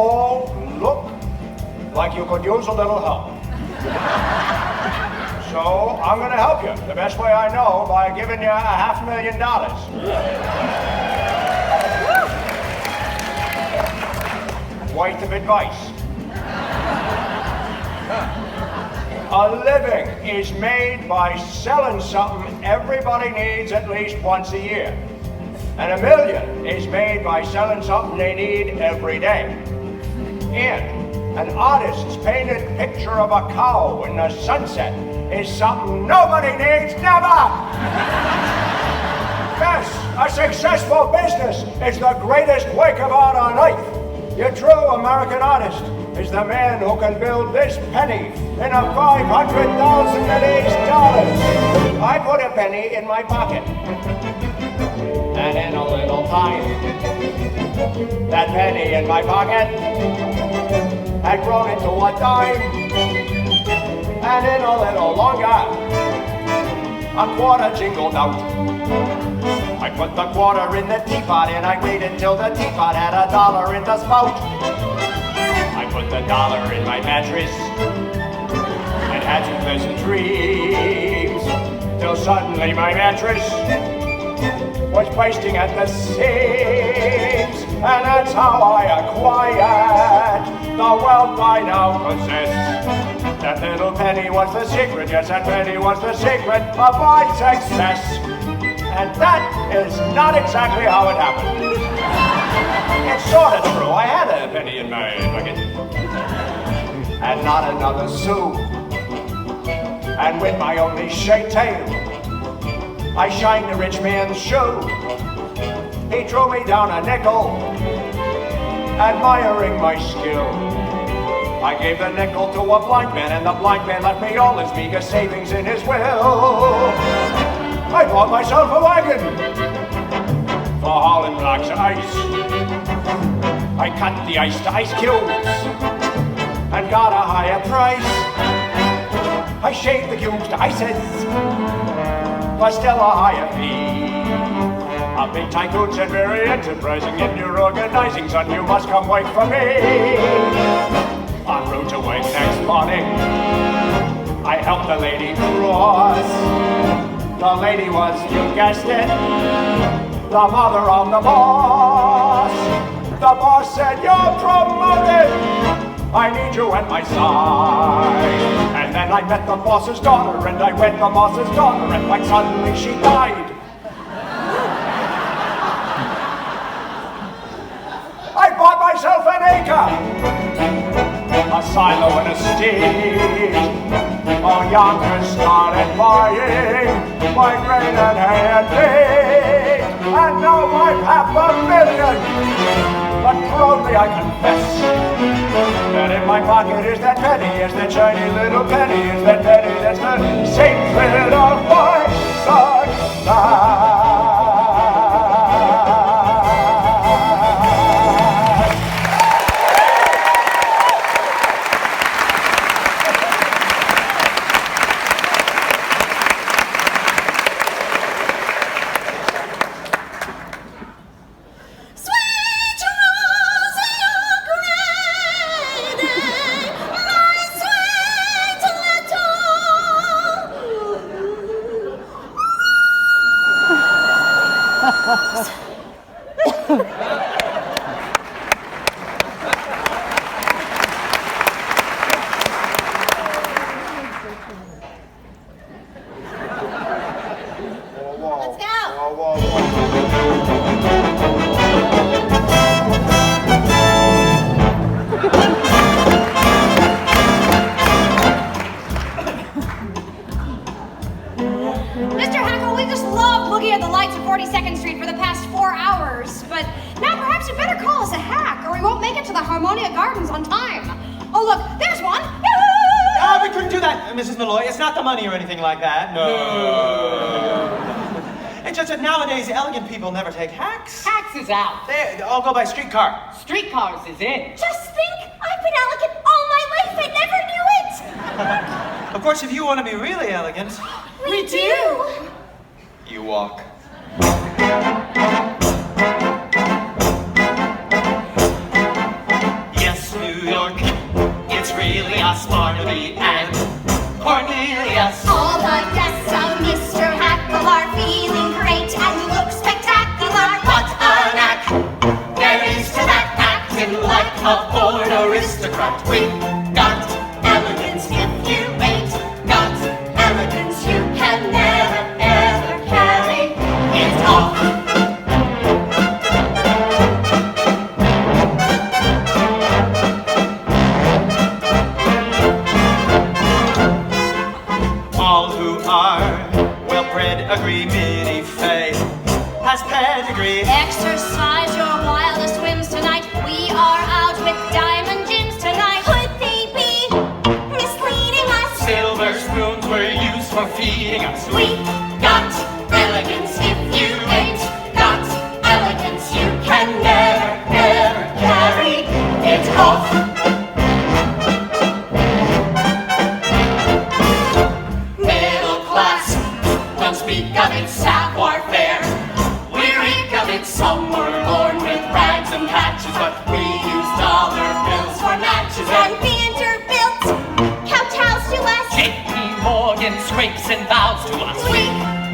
all look like you could use a little help. So I'm going to help you the best way I know by giving you $500,000. Worth of advice. A living is made by selling something everybody needs at least once a year. And $1 million is made by selling something they need every day. And an artist's painted picture of a cow in the sunset is something nobody needs, never! Yes, a successful business is the greatest work of art on earth. Your true American artist is the man who can build this penny in a $500,000 dollars. I put a penny in my pocket, and in a little time, that penny in my pocket had grown into a dime, and in a little longer, a quarter jingled out. I put the quarter in the teapot and I waited till the teapot had $1 in the spout. I put the $1 in my mattress and had some pleasant dreams, till suddenly my mattress was bursting at the seams, and that's how I acquired the wealth I now possess. That little penny was the secret, yes, that penny was the secret of my success. And that is not exactly how it happened. It's sort of true. I had a penny in my bucket. And not another sou. And with my only shirt tail, I shined a rich man's shoe. He threw me down a nickel, admiring my skill. I gave the nickel to a blind man, and the blind man left me all his meager savings in his will. I bought myself a wagon for hauling blocks of ice. I cut the ice to ice cubes and got a higher price. I shaved the cubes to ices for still a higher fee. A big tycoons and very enterprising in your organizing, son, you must come work for me. En route to work next morning, I helped the lady cross. The lady was, you guessed it, the mother of the boss. The boss said, you're promoted, I need you at my side. And then I met the boss's daughter, and I wed the boss's daughter, and quite suddenly she died. I bought myself an acre, a silo and a stage. All youngers started buying my grain and hay and pig, and now I've $500,000. But proudly I confess that in my pocket is that penny, is that shiny little penny, is that penny that's the secret of my success. Mr. Hackl, we just loved looking at the lights of 42nd Street for the past 4 hours, but now perhaps you better call us a hack, or we won't make it to the Harmonia Gardens on time. Oh, look, there's one! We couldn't do that, Mrs. Molloy. It's not the money or anything like that. No. It's just that nowadays elegant people never take hacks. Hacks is out. They all go by streetcar. Streetcars is in. Just think, I've been elegant all my life, I never knew it! Of course, if you want to be really elegant, We do! you walk. Yes, but we got elegance. If you ain't got elegance, you can never, ever carry it off. All who are well-bred agree Minnie Fay has pedigree. Exercise your wildest whims tonight. We are out with diamond gems tonight. Could they be misleading us? Silver spoons were used for feeding us. We got elegance. If you ain't got elegance, you can never, ever carry it off. Middle class, don't speak of its savoir-faire. We reek of it. Some were born with rags and patches, but we use dollar bills for matches. And Vanderbilt kowtows to us. J.P. Morgan scrapes and bows to us. We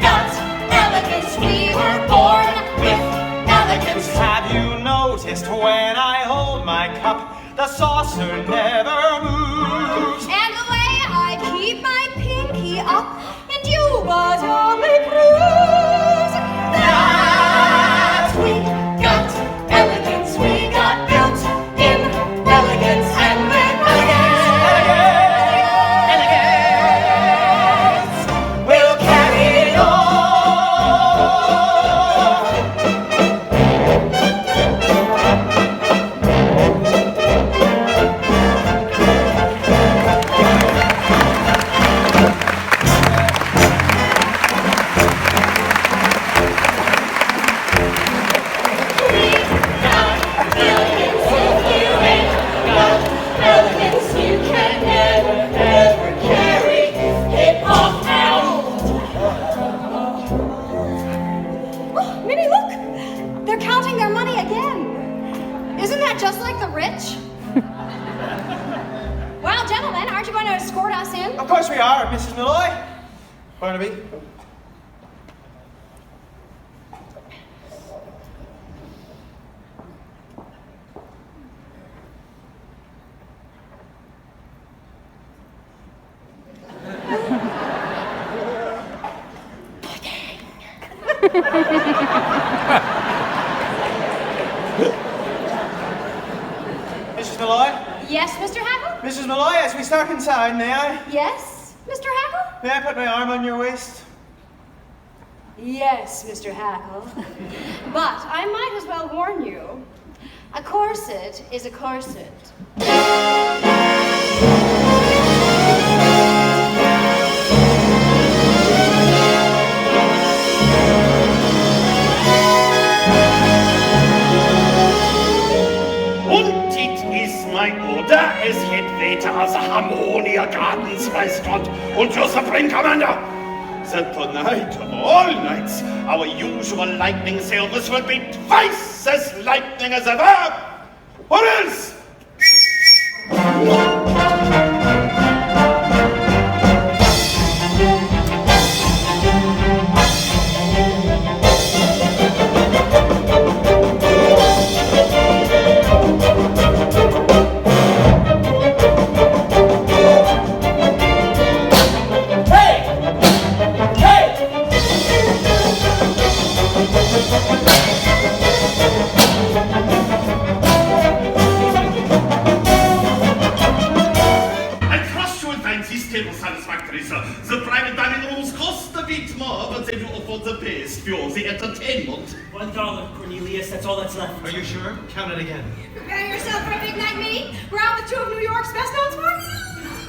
got elegance. We were born with elegance. Have you noticed when I hold my cup, the saucer never moves? And the way I keep my pinky up, and you but only cruise. That we got elegance. We got built in elegance and then elegance. We'll carry it on. Minnie, look! They're counting their money again. Isn't that just like the rich? Well, gentlemen, aren't you going to escort us in? Of course we are, Mrs. Molloy. Barnaby. Mrs. Molloy? Yes, Mr. Hackl? Mrs. Molloy, as we start inside, may I? Yes, Mr. Hackl? May I put my arm on your waist? Yes, Mr. Hackl. But I might as well warn you, a corset is a corset. Und it is my order as head waiter of the Harmonia Gardens restaurant und your supreme commander that tonight of all nights our usual lightning service will be twice as lightning as ever, or else the private dining rooms cost a bit more, but they do offer the best for the entertainment. $1, Cornelius, that's all that's left. Are you sure? Count it again. Prepare yourself for a big night, Minnie. We're out with two of New York's best known sports.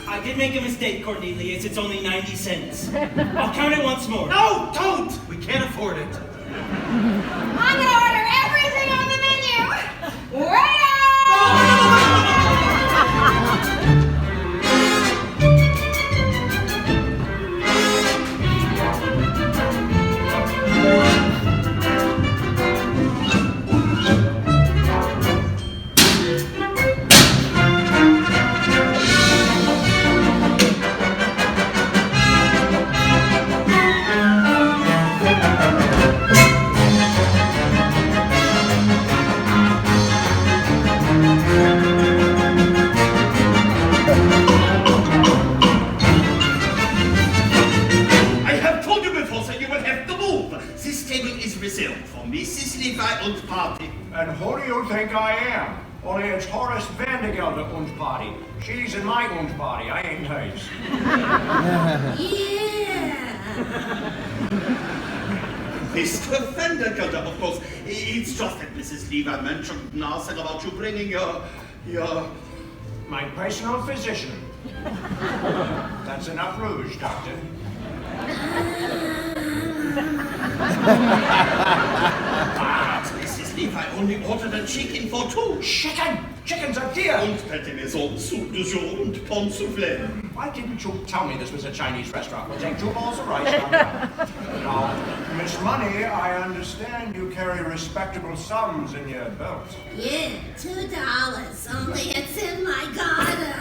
I did make a mistake, Cornelius. It's only 90 cents. I'll count it once more. No, don't! We can't afford it. I'm gonna order everything on the menu. Way up! Levi und Party. And who do you think I am? Only it's Horace Vandergelder und Party. She's in my own party, I ain't hers. Yeah. Mr. Vandergelder, of course. It's just that Mrs. Levi mentioned nothing about you bringing your... My personal physician. That's enough rouge, Doctor. Mrs. Levi only ordered a chicken for two. Chicken? Chicken's a deer. Und hätte mir so soup du jour und pont soufflé. Why didn't you tell me this was a Chinese restaurant? We'll take 2 bowls of rice. Now, Miss Money, I understand you carry respectable sums in your belt. Yeah, $2. Only it's in my garden.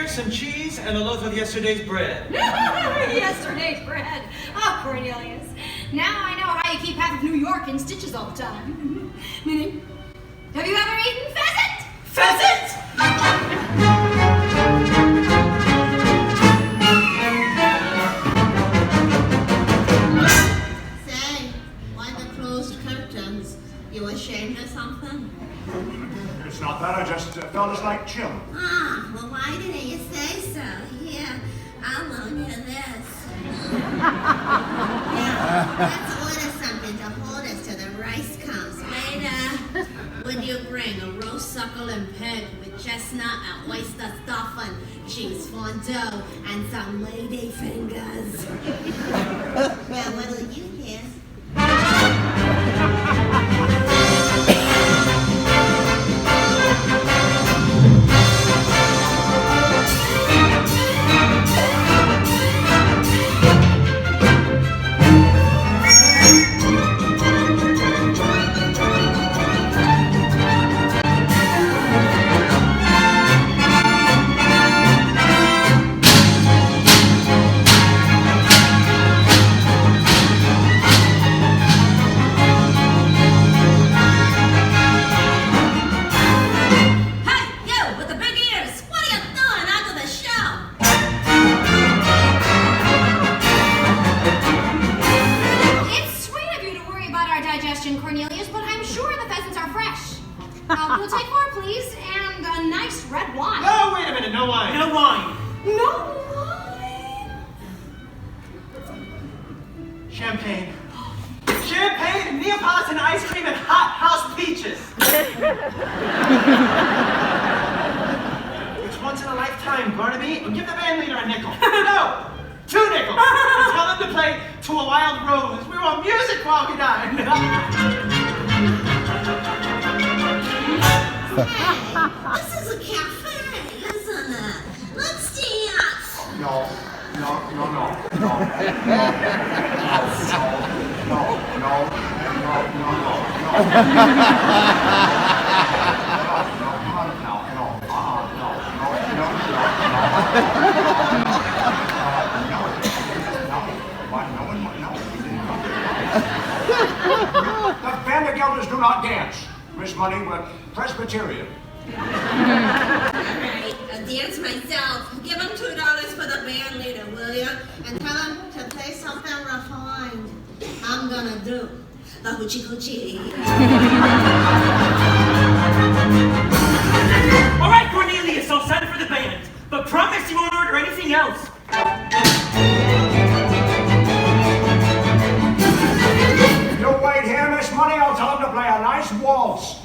Some cheese and a loaf of yesterday's bread. Yesterday's bread. Oh, Cornelius. Now I know how you keep half of New York in stitches all the time. Minnie, have you ever eaten pheasant? Pheasant? Say, why the closed curtains? You ashamed or something? It's not that, I just felt a slight chill. Ah, well, why didn't you say so? Here, I'll loan you this. Yeah, let's order something to hold us till the rice comes. Waiter, would you bring a roast suckle and pig with chestnut and oyster stuffing, cheese fondue, and some lady fingers? Yeah, what'll you hear? Cornelius, but I'm sure the pheasants are fresh. We'll take 4, please, and a nice red wine. No, wait a minute, no wine. No wine. No wine? Champagne. Champagne, Neapolitan ice cream, and hot house peaches. It's once in a lifetime, Barnaby. Give the band leader a nickel. No, 2 nickels. And tell them to play To a Wild Rose. We want music while we dine. This is a cafe, isn't it? Let's dance. No. The Vandergelders do not dance. Miss Money, we're Presbyterian. Alright, I'll dance myself. Give them $2 for the band leader, will you? And tell them to play something refined. I'm gonna do the hoochie coochie. All right, Cornelius, I'll send for the band. But promise you won't order anything else. You wait here, Miss Money, I'll tell them to play a nice waltz.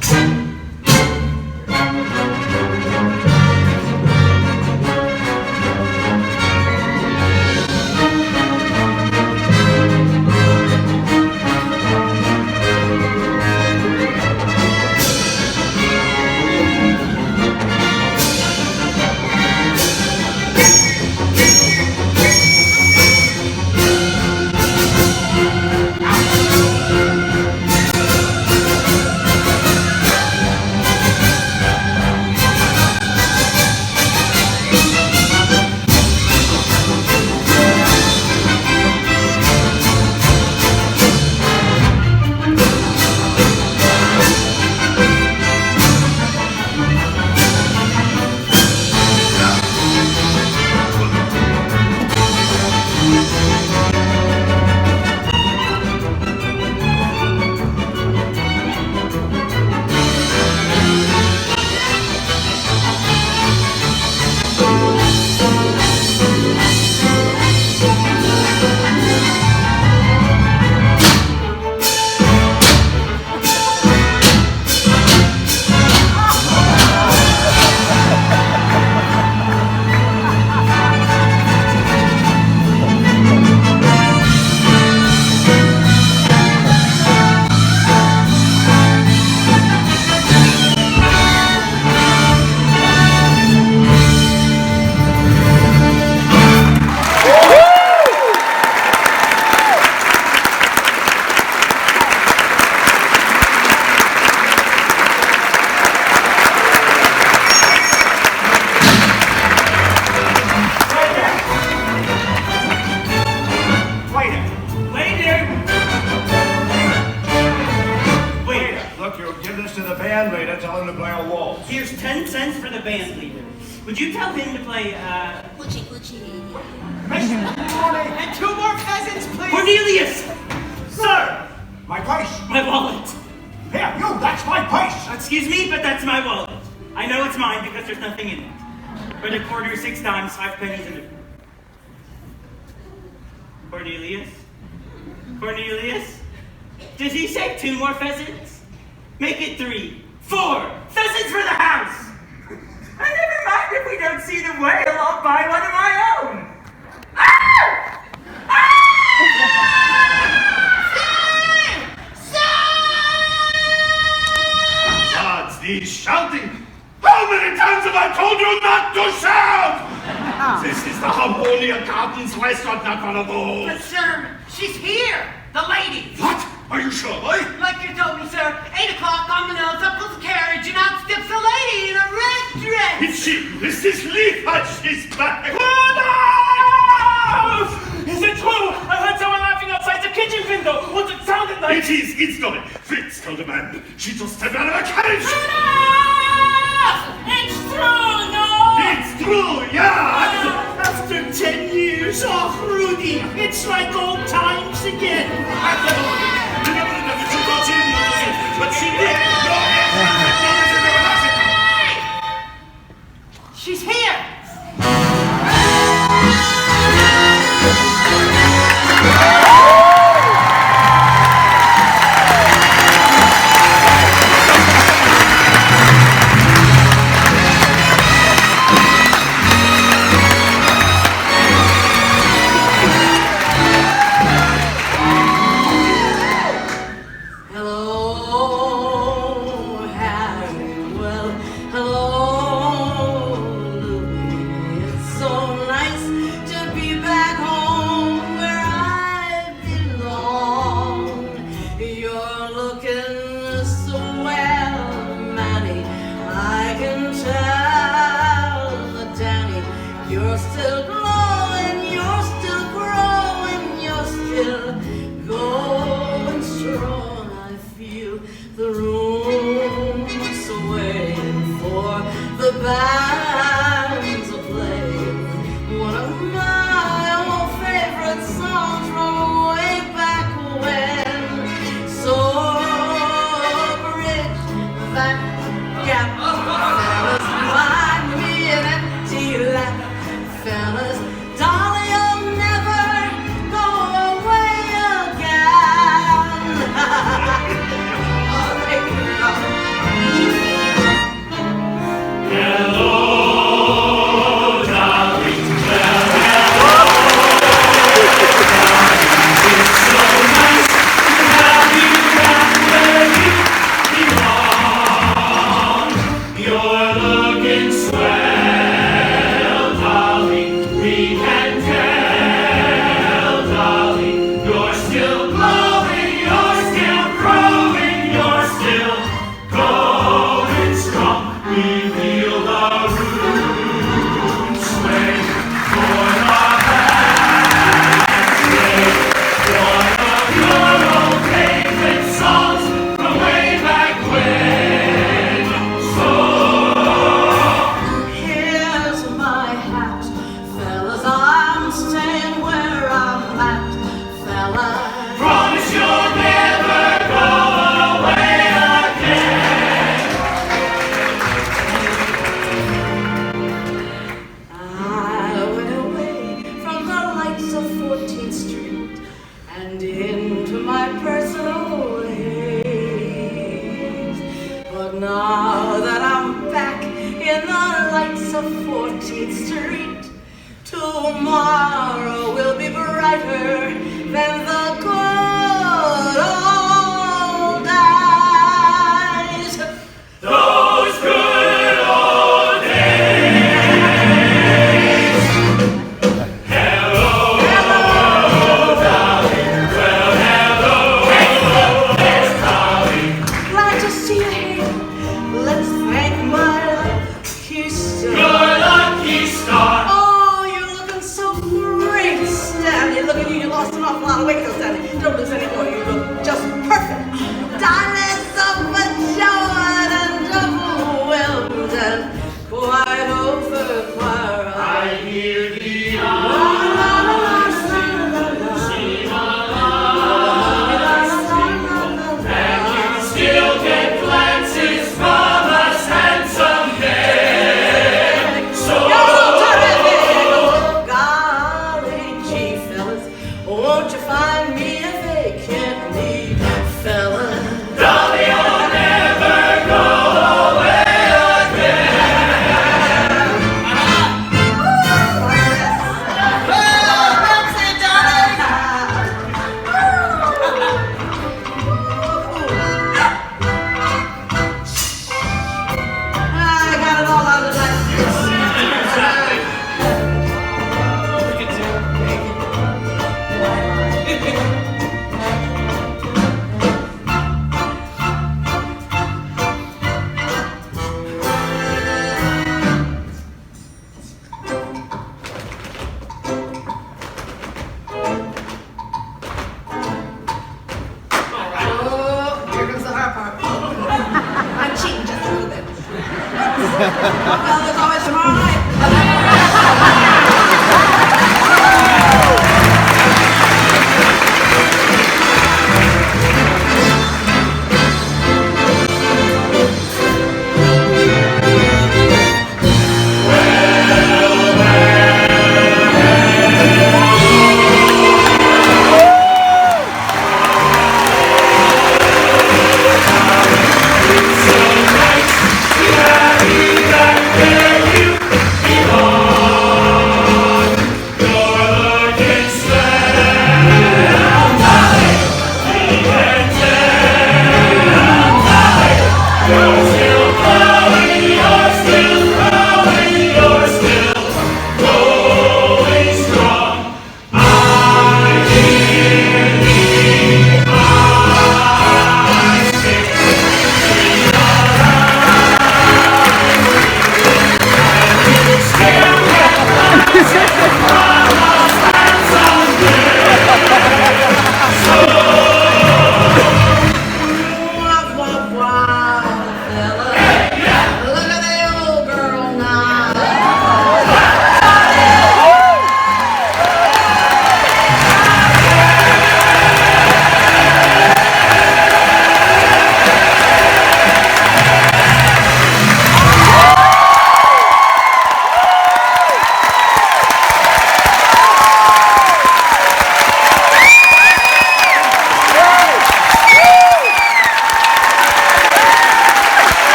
Cornelius leaving. Would you tell him to play, Coochie coochie. And 2 more pheasants, please! Cornelius! Sir! My purse! My wallet! Here, you, that's my purse! Excuse me, but that's my wallet. I know it's mine because there's nothing in it. But a quarter 6 times 5 pennies in it. Cornelius? Cornelius? Did he say 2 more pheasants? Make it 3, 4 pheasants for the house! And never mind if we don't see the whale, I'll buy one of my own! Ah! God's these shouting! How many times have I told you not to shout? This is the Harmonia Gardens restaurant, not one of those. But sir, she's here! The lady! What? Are you sure, boy? Like you told me, sir. 8 o'clock on the nose, up with the carriage, and out steps a lady in a red dress! It's she! This is Levi! She's back! Is it true? I heard someone laughing outside the kitchen window. What it sounded like? It is! It's Dolly! Fritz told the man. She just stepped out of a carriage! It's true, no? It's true, yeah! After 10 years, oh, Rudy, it's like old times again. But she did! She's here! Well, there's always tomorrow night.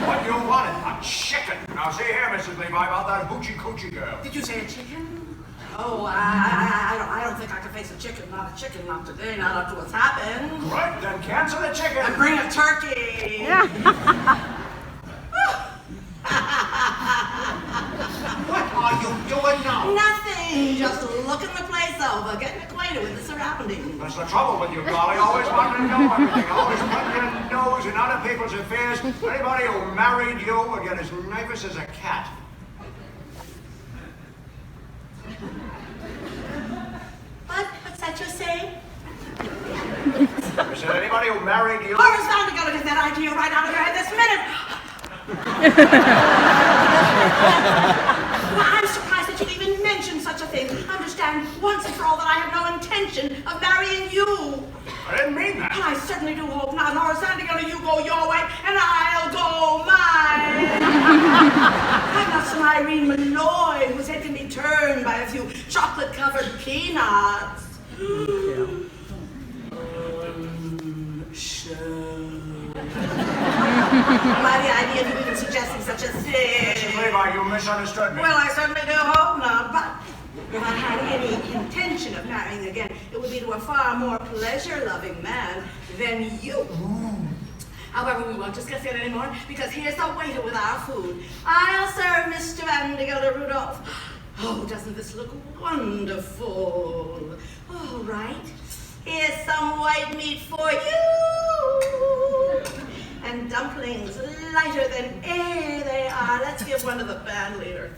What you wanted? A chicken. Now see here, Mrs. Levi, about that hoochie coochie girl. Did you say a chicken? Oh, I don't think I can face a chicken. Not a chicken, not today, not after what's happened. Right, then cancel the chicken. And bring a turkey. What are you doing now? Nothing. Just looking the place over, getting acquainted with the surroundings. That's the trouble with you, Dolly. Always wanting to know everything. Always putting your nose in other people's affairs. Anybody who married you would get as nervous as a cat. What's that you're saying? I said anybody who married you... Horace Vandergelder, get that idea right out of your head this minute. Well, I'm surprised that you even mentioned such a thing. Understand once and for all that I have no intention of marrying you. I didn't mean that. I certainly do hope not. Horace Vandergelder, you go your way, and I'll go mine. I'm not some Irene Molloy whose head can be turned by a few chocolate-covered peanuts. Why the idea of you even suggesting such a thing? Mrs. Levi, you misunderstood me. Well, I certainly do hope not, but if I had any intention of marrying again, it would be to a far more pleasure-loving man than you. However, we won't discuss it anymore because here's the waiter with our food. I'll serve Mr. Vandergelder, Rudolph. Oh, doesn't this look wonderful? All right. Here's some white meat for you. And dumplings, lighter than air they are. Let's give one to the band leader.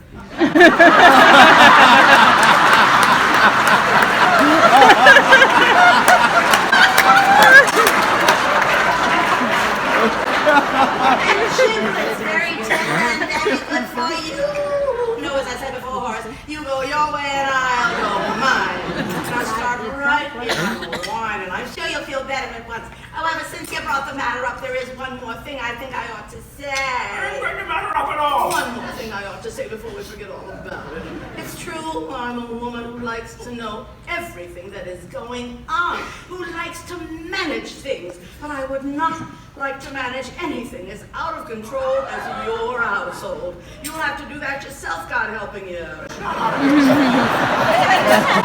And chicklets, very tender and very good for you. No, as I said before, Horace, you go your way and I'll go mine. And I'll start right here on the wine, and I'm sure you'll feel better at once. However, since you brought the matter up, there is one more thing I think I ought to say. I didn't bring the matter up at all. One more thing I ought to say before we forget all about it. It's true, I'm a woman who likes to know everything that is going on, who likes to manage things, but I would not like to manage anything as out of control as your household. You'll have to do that yourself, God helping you.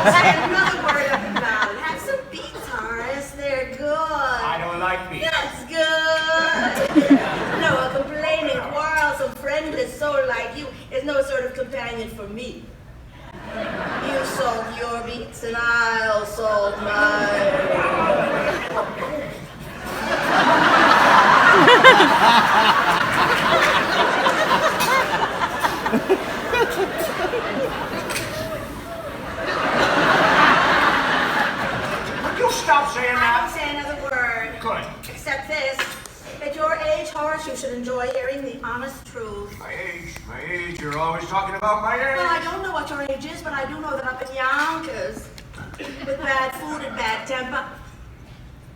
Say another word about it. Have some beets, Horace. They're good. I don't like beets. That's good. No, a complaining, quarrelsome, friendless soul like you is no sort of companion for me. You sold your beets and I'll sold mine. Would you stop saying I that? won't say another word. Good. Except this. At your age, Horace, you should enjoy hearing the honest truth. My age, you're always talking about my age. Well, I don't know what your age is, but I do know that up in Yonkers, with bad food and bad temper,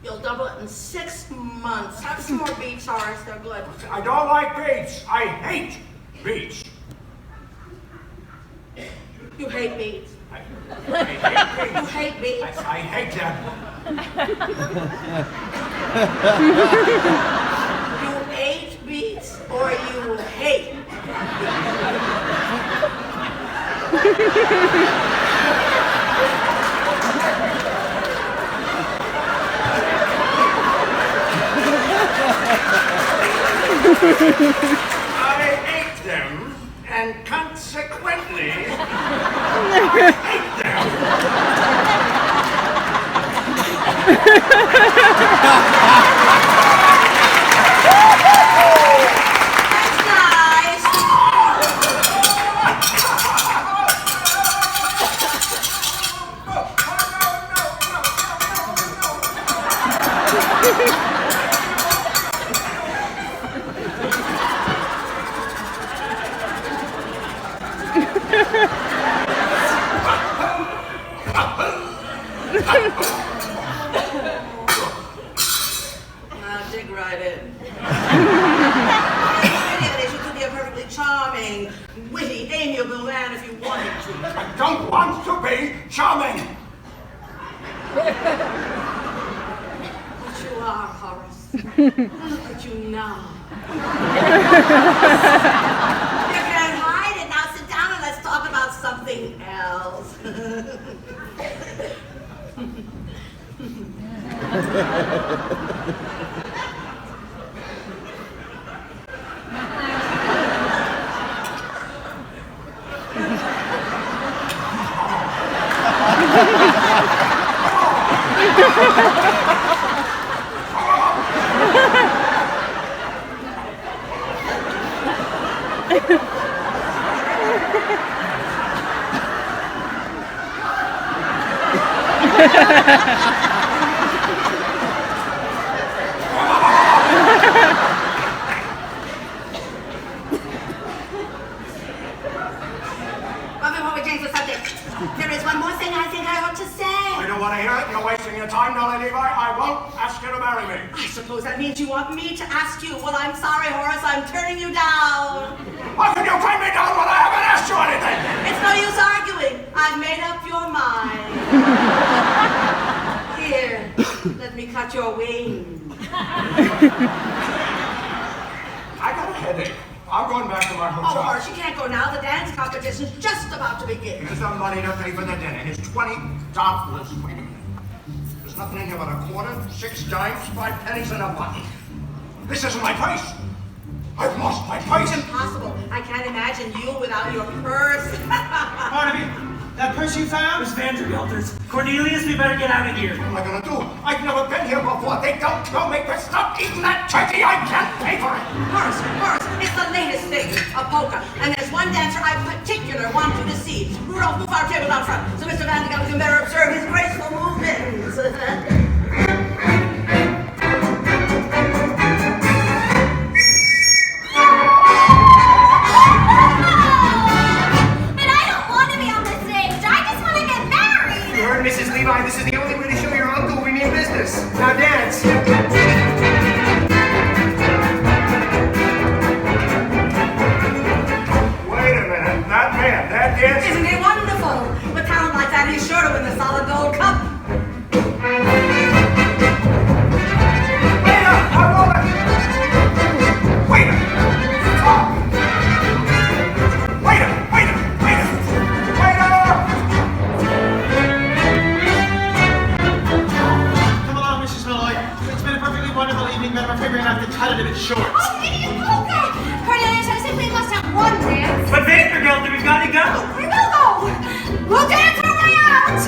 you'll double it in 6 months. Have some more beets, Horace. They're good. I don't like beets. I hate beets. You hate beets. I hate beets. You hate beets. I hate them. You ate beets or you hate? I ate them, and consequently, I hate them. That's nice. Now dig right in. You could be a perfectly charming, witty, amiable man if you wanted to. I don't want to be charming. But you are, Horace. Look at you now. You can't hide it. Now sit down and let's talk about something else. Well, before we change the subject, there is one more thing I think I ought to say. I don't want to hear it. You're wasting your time, Dolly Levi. I won't ask you to marry me. I suppose that means you want me to ask you. Well, I'm sorry, Horace. I'm turning you down. How can you turn me down when I haven't asked you anything? It's no use arguing. I've made up your mind. Here, let me cut your wings. I got a headache. I'm going back to my Oh, hotel. Horace, you can't go now. The dance competition's just about to begin. Here's the money to pay for the dinner. Here's $20. Wait a minute. There's nothing in here but a quarter, 6 dimes, 5 pennies, and a 1. This isn't my place. I've lost my place. It's impossible. I can't imagine you without your purse. Barnaby, that purse you found? It's Vandergelder's. Cornelius, we better get out of here. What am I gonna do? I've never been here before. They don't make me stop eating that turkey. I can't pay for it. Horace, it's the latest thing, a polka. And there's one dancer I particularly want you to see. Rudolph, move our table down front so Mr. Vandergelder can better observe his graceful movements. Mrs. Levi, this is the only way to show your uncle we mean business. Now dance. Wait a minute. That dance. Isn't he wonderful? With talent like that, he's sure to win the solid gold cup. Waiter! A moment! Waiter! Stop! Waiter! Wonderful evening, but I'm figuring out to cut it a bit short. Oh, idiot polka! Cornelius, I simply must have one dance. But Vandergelder, we've got to go. We will go. We'll dance our way out.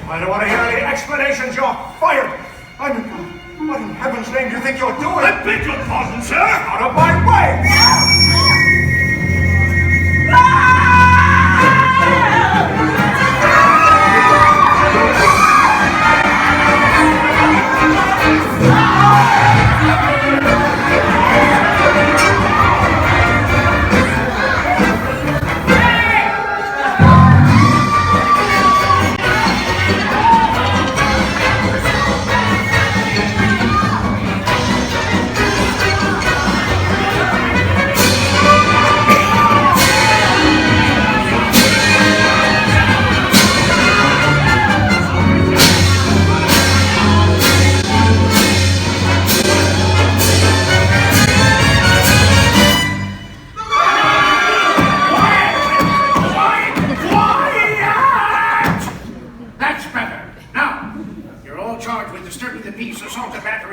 I don't want to hear any explanations. You're fired. What in heaven's name do you think you're doing? I beg your pardon, sir. Out of my way!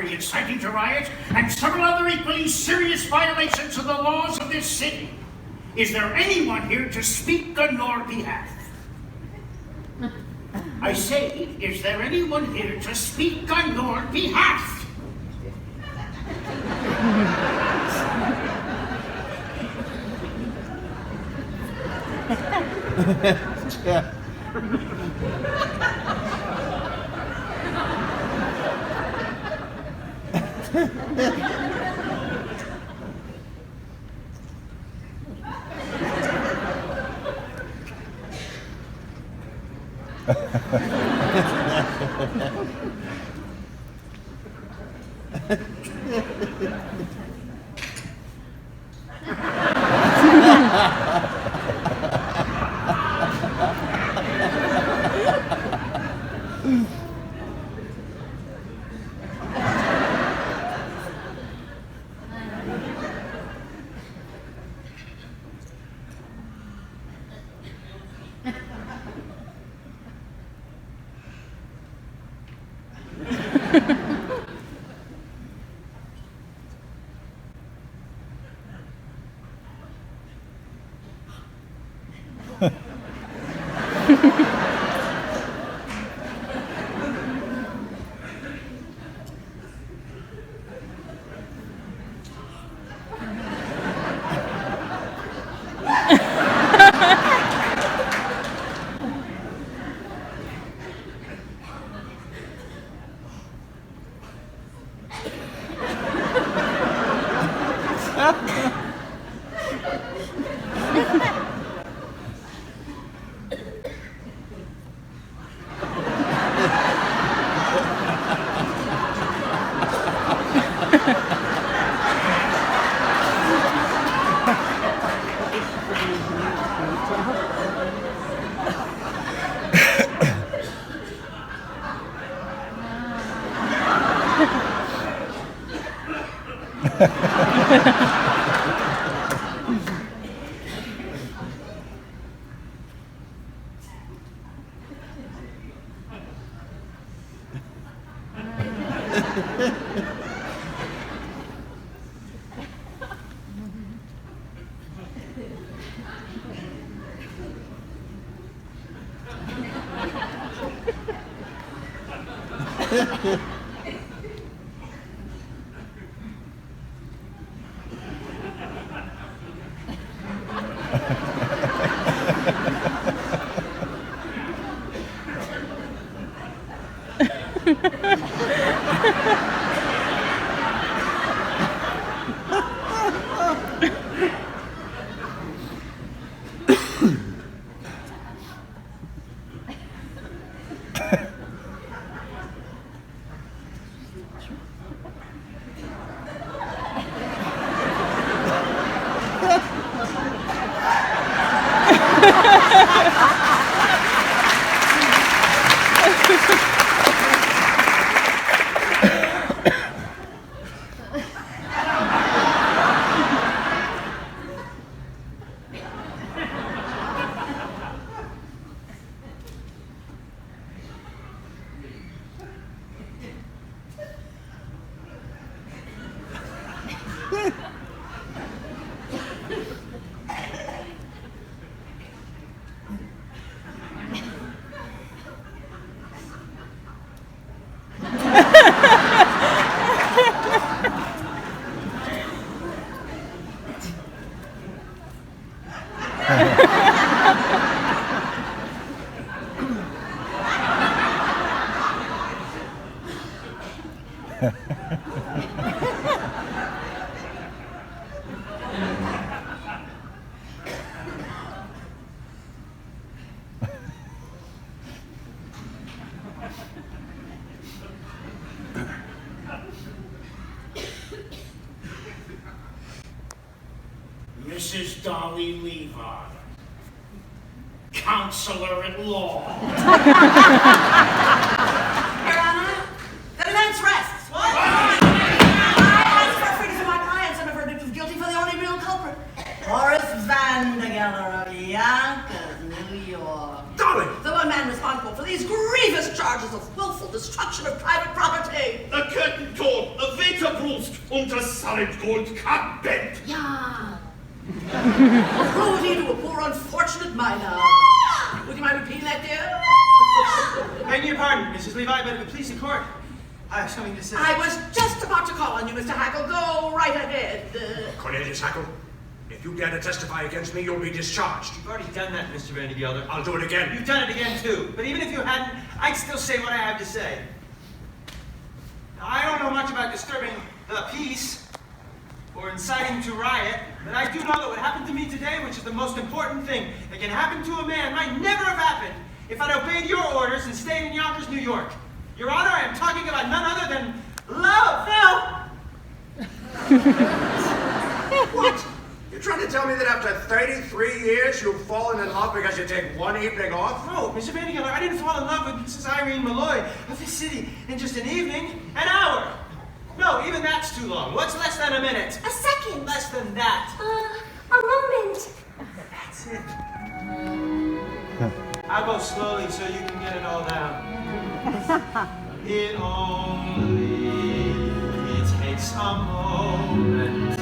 Inciting to riot, and several other equally serious violations of the laws of this city. Is there anyone here to speak on your behalf? I say, is there anyone here to speak on your behalf? Yeah. Mrs. Dolly Levi, Counselor at Law. Your Honor, the defense rests. What? I ask for freedom to my client, and a verdict of guilty for the only real culprit, Horace Vandergelder of Yonkers, New York. Dolly! The one man responsible for these grievous charges of willful destruction of private property. Der Kettentod, der Wetterbrust und das Salzgoldkabett. Yeah. Cruelty to a poor unfortunate minor. Would you mind repeating that, dear? Beg your pardon, Mrs. Levi, but if it please the court, I have something to say. I was just about to call on you, Mr. Hackl. Go right ahead. Cornelius Hackl, if you dare to testify against me, you'll be discharged. You've already done that, Mr. Vandergelder. I'll do it again. You've done it again, too. But even if you hadn't, I'd still say what I have to say. Now, I don't know much about disturbing the peace or inciting to riot, but I do know that what happened to me today, which is the most important thing that can happen to a man, might never have happened if I'd obeyed your orders and stayed in Yonkers, New York. Your Honor, I am talking about none other than love. What? You're trying to tell me that after 33 years you've fallen in love because you take one evening off? No, Mr. Vandergelder, I didn't fall in love with Mrs. Irene Molloy of this city in just an evening, an hour. No, even that's too long. What's less than a minute? A second. Less than that. A moment. That's it. I'll go slowly so you can get it all down. It only takes a moment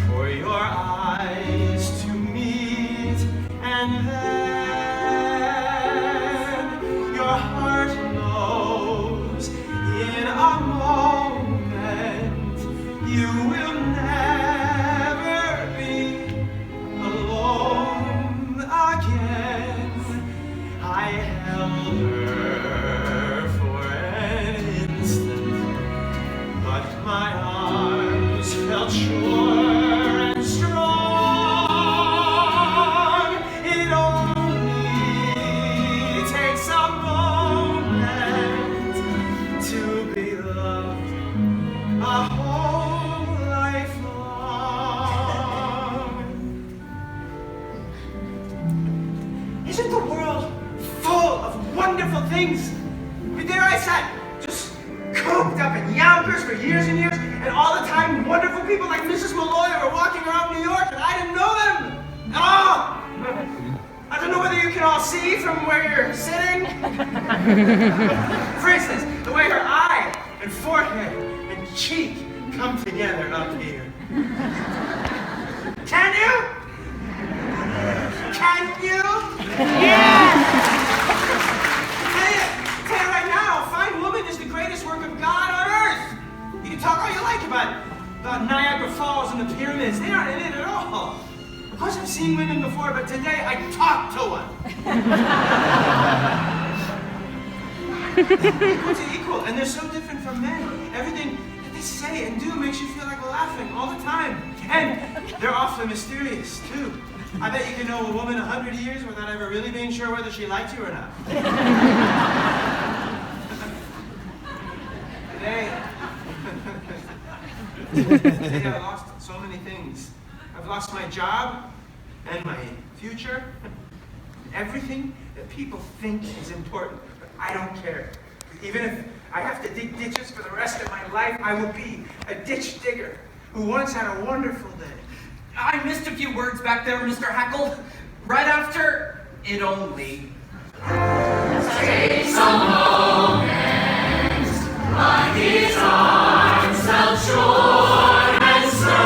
for your eyes to meet, and then your heart knows in a moment you will never be alone again. I held her for an instant, but my arms felt sure and strong. It only takes a moment to be loved a whole life long. Isn't the world full of wonderful things? I mean, there I sat, just cooped up in Yonkers for years and years, and all the time wonderful people like Mrs. Molloy were walking around New York, and I didn't know them at all. I don't know whether you can all see from where you're sitting. For instance, the way her eye and forehead and cheek come together up here. Can you? Can you? Yeah! Tell you right now, a fine woman is the greatest work of God on earth. You can talk all you like about Niagara Falls and the pyramids. They aren't in it at all. Of course, I've seen women before, but today I talked to one. Equal to equal, and they're so different from men. Everything that they say and do makes you feel like laughing all the time. And they're awfully mysterious, too. I bet you can know a woman 100 years without ever really being sure whether she liked you or not. Today I've lost so many things. I've lost my job and my future. Everything that people think is important, but I don't care. Even if I have to dig ditches for the rest of my life, I will be a ditch digger who once had a wonderful day. I missed a few words back there, Mr. Hackl. Right after, it only takes a moment, but his arms felt sure and strong.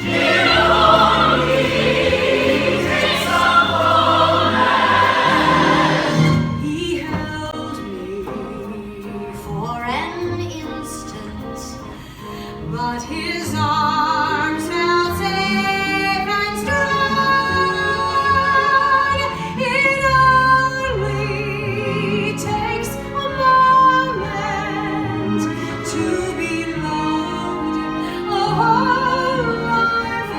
It only takes a moment. He held me for an instant, but his arms felt safe and strong. It only takes a moment to be loved a whole life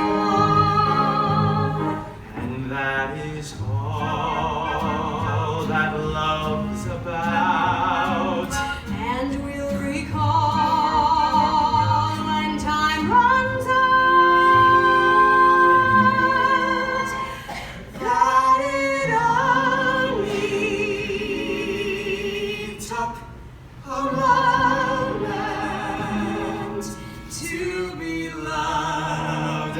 long. And that is all that love's about. And we'll recall when time runs out that it only took a moment to be loved a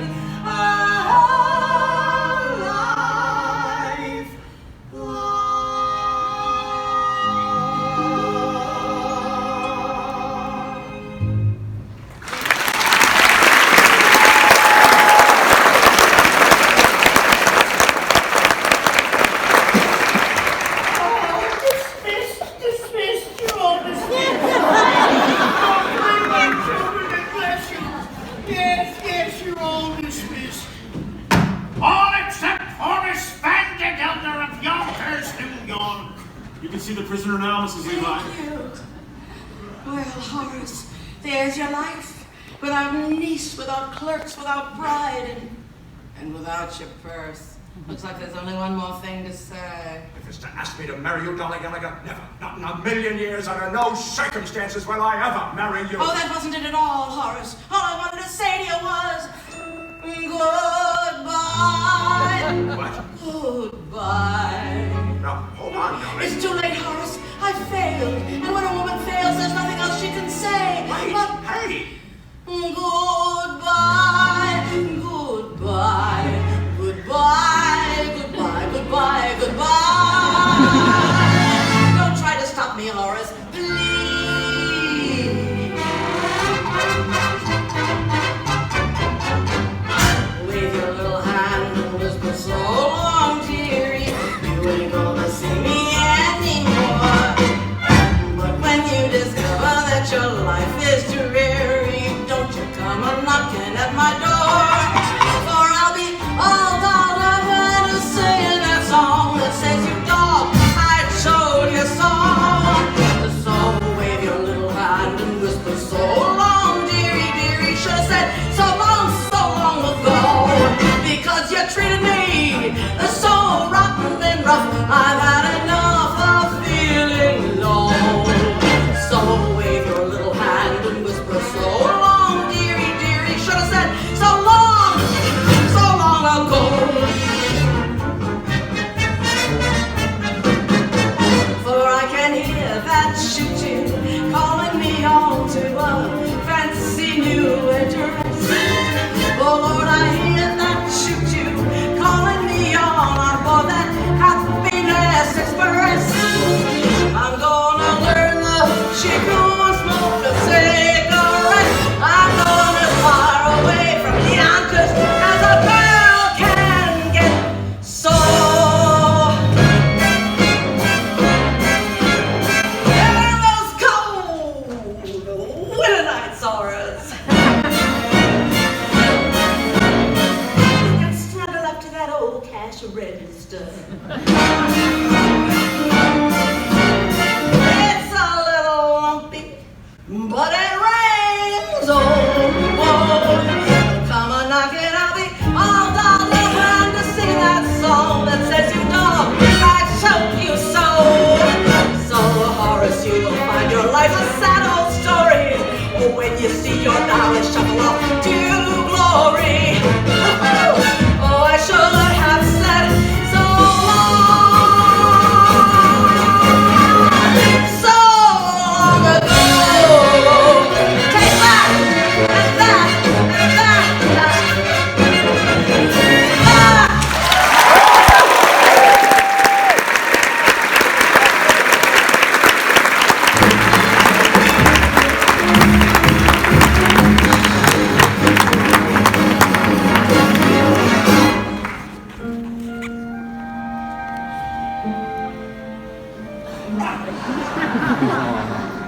whole life long. Dismissed, you're all dismissed. Bless you. Yes, you're all dismissed. All except Horace Vandergelder of Yonkers, New York. You can see the prisoner now, Mrs. Levi. Thank you. Well, Horace, there's your life. Without niece, without clerks, without pride, and without your purse. Looks like there's only one more thing to say. If it's to ask me to marry you, Dolly Gallagher, never, not in a million years, under no circumstances will I ever marry you. Oh, that wasn't it at all, Horace. All I wanted to say to you was goodbye. What? Goodbye. Now, hold on, Dolly. It's too late, Horace. I failed. And when a woman fails, there's nothing else she can say. Wait, But hey! goodbye, goodbye, goodbye, goodbye, goodbye, goodbye. Don't try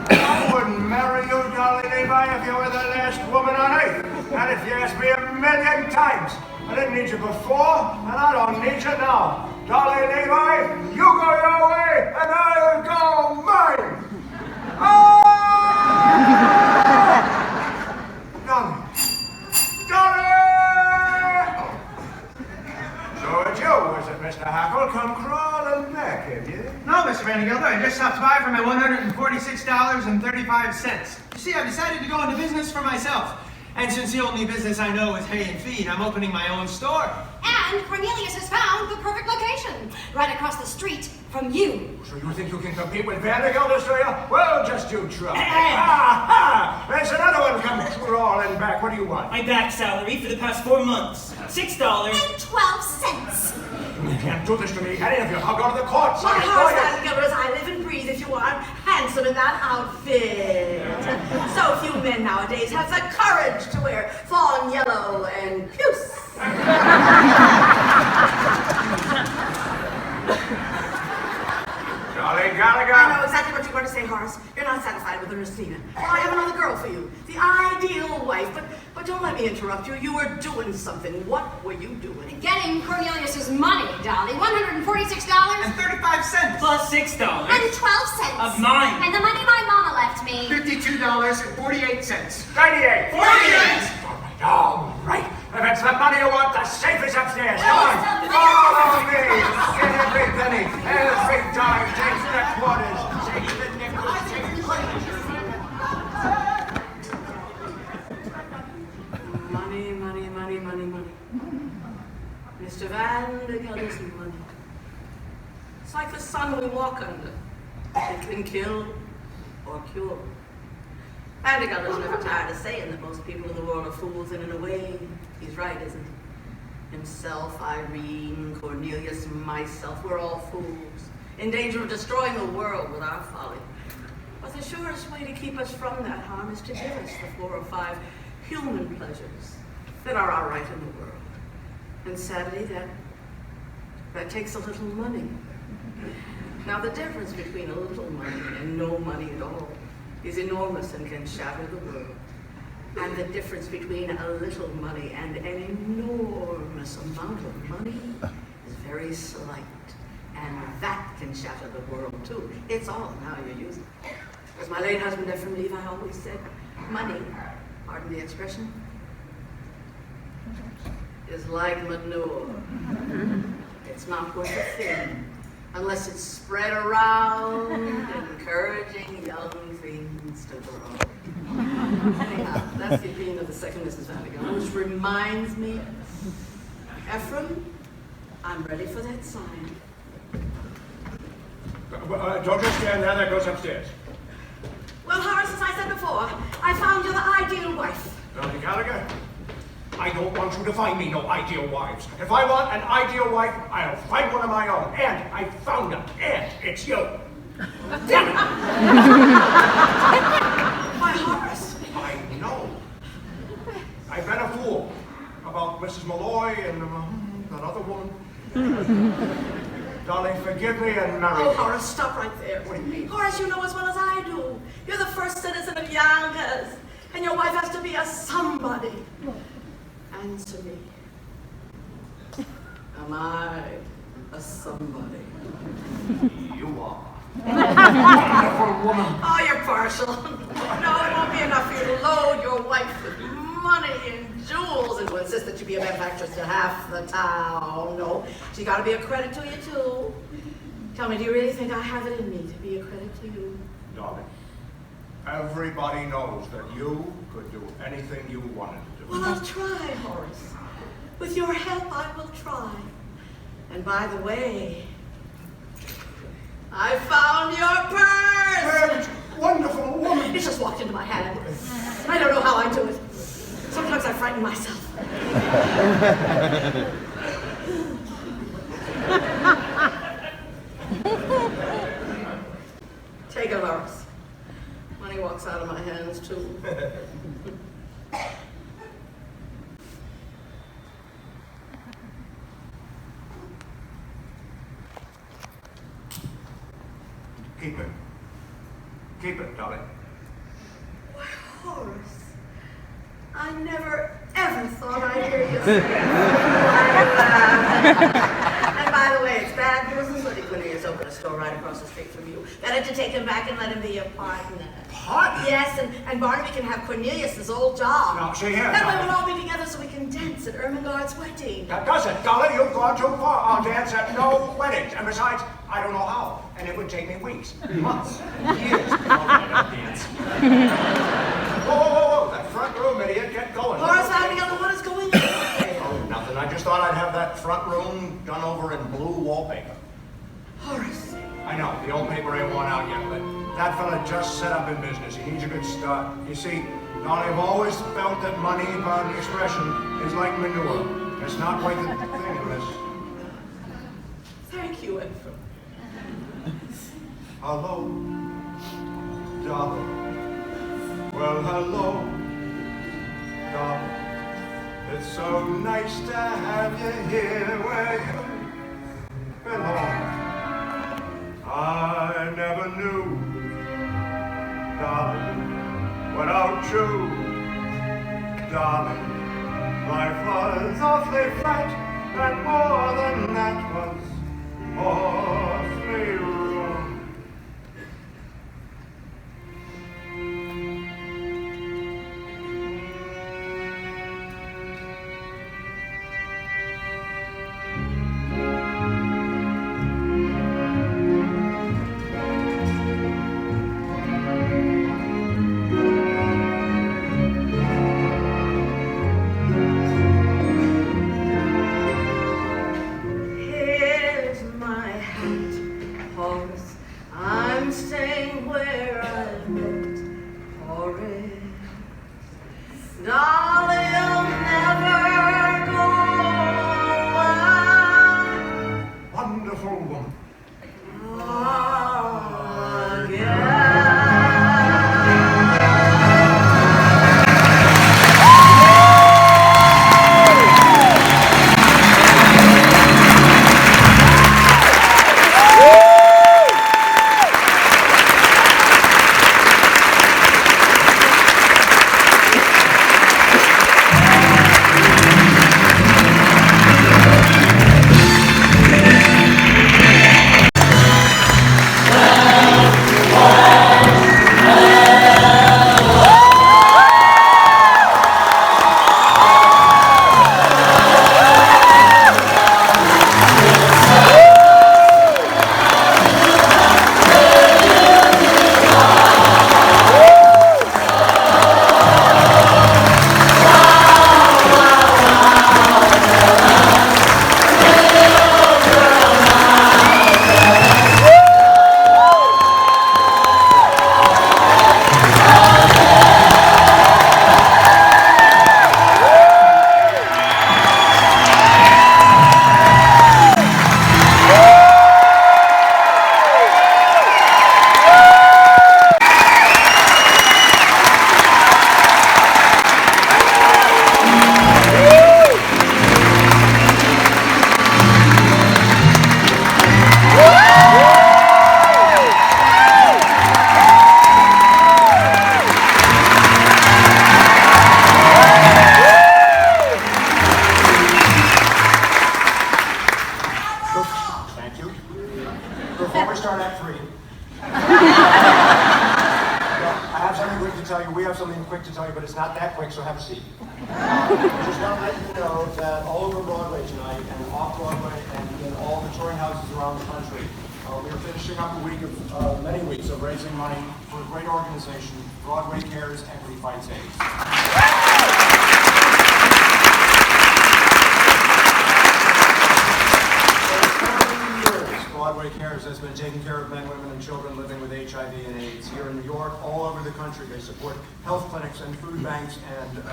I wouldn't marry you, Dolly Levi, if you were the last woman on earth. And if you asked me 1,000,000 times. I didn't need you before, and I don't need you now. Dolly Levi, you go your way, and I'll go mine. Oh! Dolly. Dolly! So it's you, is it, Mr. Hackl? Come crawling back, have you? No, Mr. Vandergelder, I just stopped by for my $146.35. You see, I've decided to go into business for myself. And since the only business I know is hay and feed, I'm opening my own store. And Cornelius has found the perfect location, right across the street from you. So you think you can compete with Vandergelder, do you? Well, just you try. Ha! There's another one coming crawling back. What do you want? My back salary for the past 4 months. $6.12. You can't do this to me, any of you. I'll go to the courts. My Horace Vandergelder, I live and breathe if you aren't handsome in that outfit. So few men nowadays have the courage to wear fawn yellow and puce. Dolly Gallagher. I know exactly what you're going to say, Horace. You're not satisfied with Irene. Well, I have another girl for you. The ideal wife. But don't let me interrupt you. You were doing something. What were you doing? Getting Cornelius's money, Dolly. $146.35. Plus $6. And 12 cents. Of mine. And the money my mama left me. $52.48. 98. 48! All right. If it's the money you want, the safe is upstairs. Come on. Follow me. Get every penny. Every dime. Take the quarters. Take the nickels. Take the quarters. Money, money, money, money, money. Mr. Vandergelder's money. It's like the sun we walk under. It can kill or cure. Vandergelder's never tired of saying that most people in the world are fools, and in a way, he's right, isn't he? Himself, Irene, Cornelius, myself, we're all fools, in danger of destroying the world with our folly. But the surest way to keep us from that harm is to give us the 4 or 5 human pleasures that are all right in the world. And sadly, that takes a little money. Now, the difference between a little money and no money at all is enormous and can shatter the world. And the difference between a little money and an enormous amount of money is very slight. And that can shatter the world too. It's all in how you use it. As my late husband Ephraim Levi always said, money, pardon the expression, is like manure. It's not worth a thing unless it's spread around, encouraging young things to grow. Anyhow, that's the opinion of the second Mrs. Vandergelder, which reminds me, Ephraim, I'm ready for that sign. Don't just stand there. That goes upstairs. Well, Horace, as I said before, I found you the ideal wife. Dolly Gallagher, I don't want you to find me no ideal wives. If I want an ideal wife, I'll find one of my own. And I found her. And it's you. Damn it! Why, Horace? I know. I've been a fool about Mrs. Molloy and that other woman. Dolly, forgive me and marry me. Oh, Horace, stop right there. What do you mean? Horace, you know as well as I do. You're the first citizen of Yonkers. And your wife has to be a somebody. Answer me. Am I a somebody? You are. Wonderful woman. Oh, you're partial. No, it won't be enough for you to load your wife with money and jewels and to insist that you be a benefactress to half the town. No, she's got to be a credit to you, too. Tell me, do you really think I have it in me to be a credit to you? Dolly, everybody knows that you could do anything you wanted to do. Well, I'll try, Horace. With your help, I will try. And by the way, I found your purse! Wonderful woman! It just walked into my hand. I don't know how I do it. Sometimes I frighten myself. Take it, Horace. Money walks out of my hands, too. Keep it. Keep it, Dolly. Why, Horace, I never ever thought I'd hear you say that. And by the way, it's bad business letting Cornelius open a store right across the street from you. Better to take him back and let him be your partner. Partner? Yes, and Barnaby can have Cornelius's old job. No, see here, That way Dolly. we'll all be together so we can dance at Ermengarde's wedding. That doesn't, Dolly. You've gone too far. I'll dance at no weddings. And besides, I don't know how. And it would take me weeks, months, years to dance. Whoa. That front room, idiot. Get going. Horace, Vandergelder, what is going on? Oh, nothing. I just thought I'd have that front room done over in blue wallpaper. Horace. I know, the old paper ain't worn out yet, but that fella just set up in business. He needs a good start. You see, Dolly, I've always felt that money, pardon the expression, is like manure. It's not worth the thing unless... Thank you, Edward. Hello, Dolly. Well, hello, Dolly. It's so nice to have you here where you belong. I never knew, darling, without you, darling, life was awfully flat, and more than that was awfully wrong. So have a seat. Just want to let you know that all over Broadway tonight and off Broadway and in all the touring houses around the country, we are finishing up a week of many weeks of raising money for a great organization, Broadway Cares Equity Fights AIDS. Broadway Cares has been taking care of men, women, and children living with HIV and AIDS. Here in New York, all over the country, they support health clinics and food banks and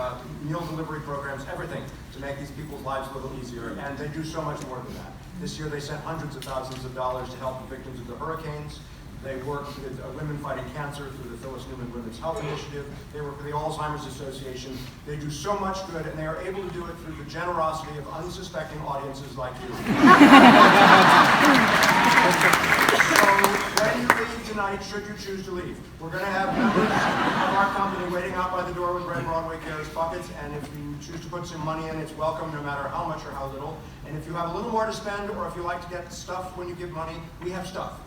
meal delivery programs, everything to make these people's lives a little easier. And they do so much more than that. This year, they sent hundreds of thousands of dollars to help the victims of the hurricanes. They work with women fighting cancer through the Phyllis Newman Women's Health Initiative. They work with the Alzheimer's Association. They do so much good, and they are able to do it through the generosity of unsuspecting audiences like you. So when you leave tonight, should you choose to leave, we're going to have members of our company waiting out by the door with red Broadway Cares buckets, and if you choose to put some money in, it's welcome no matter how much or how little. And if you have a little more to spend, or if you like to get stuff when you give money, we have stuff.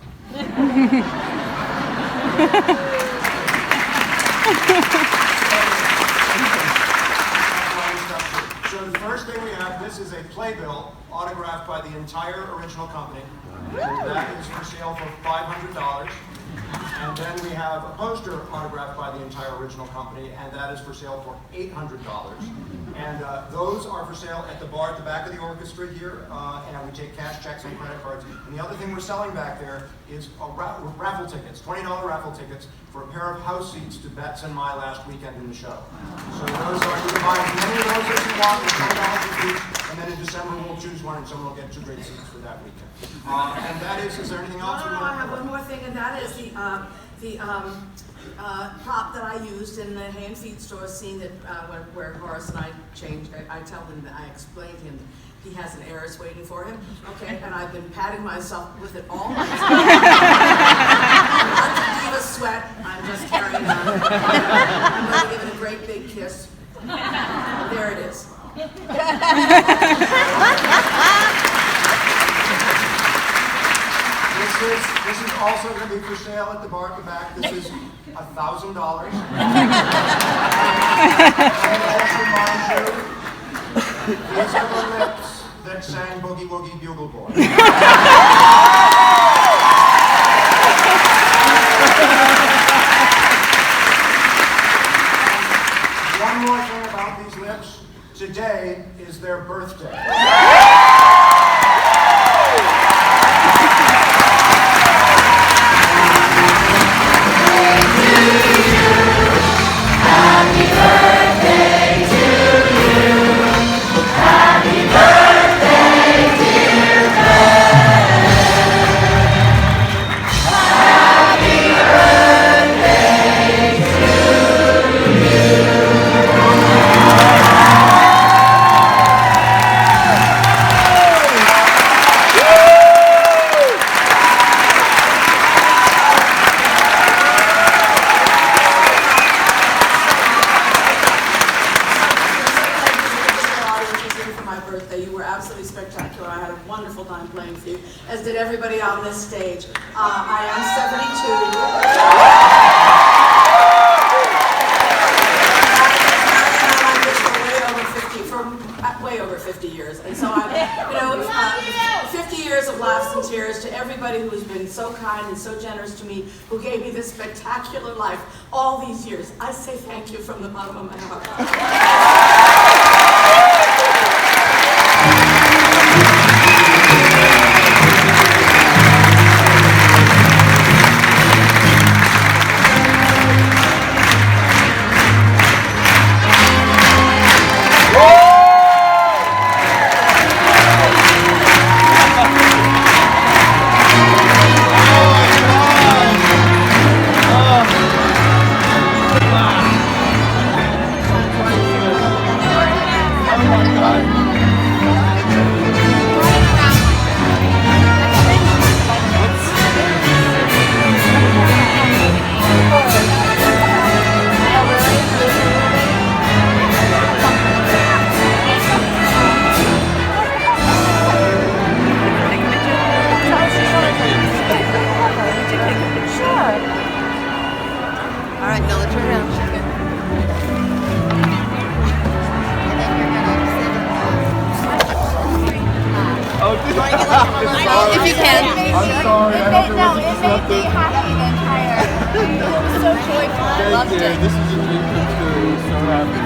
So the first thing we have, this is a playbill autographed by the entire original company. And that is for sale for $500. And then we have a poster autographed by the entire original company, and that is for sale for $800. And those are for sale at the bar at the back of the orchestra here, and we take cash, checks, and credit cards. And the other thing we're selling back there is raffle tickets, $20 raffle tickets for a pair of house seats to Bette's and my last weekend in the show. So those are, you can buy as many of those as you want for $20 each, and then in December we'll choose one, and someone will get 2 great seats for that weekend. And that is there anything else? No, I have one more thing, and that is the prop that I used in the hay and feed store scene that where Horace and I changed. I tell him that I explained to him that he has an heiress waiting for him. Okay, and I've been patting myself with it all night. Not to leave a sweat. I'm just carrying on. I'm going to give it a great big kiss. There it is. This is also going to be for sale at the bar at the back. This is $1,000. These are the lips that sang Boogie Woogie Bugle Boy. One more thing about these lips. Today is their birthday. Everybody on this stage. I am 72. Way over 50 years. And so I'm, 50 years of laughs and tears to everybody who has been so kind and so generous to me, who gave me this spectacular life all these years. I say thank you from the bottom of my heart. If you can. I'm sorry. I hope it wasn't disruptive. It made me happy the entire. It was so joyful. I loved it. This is a dream come true. So happy.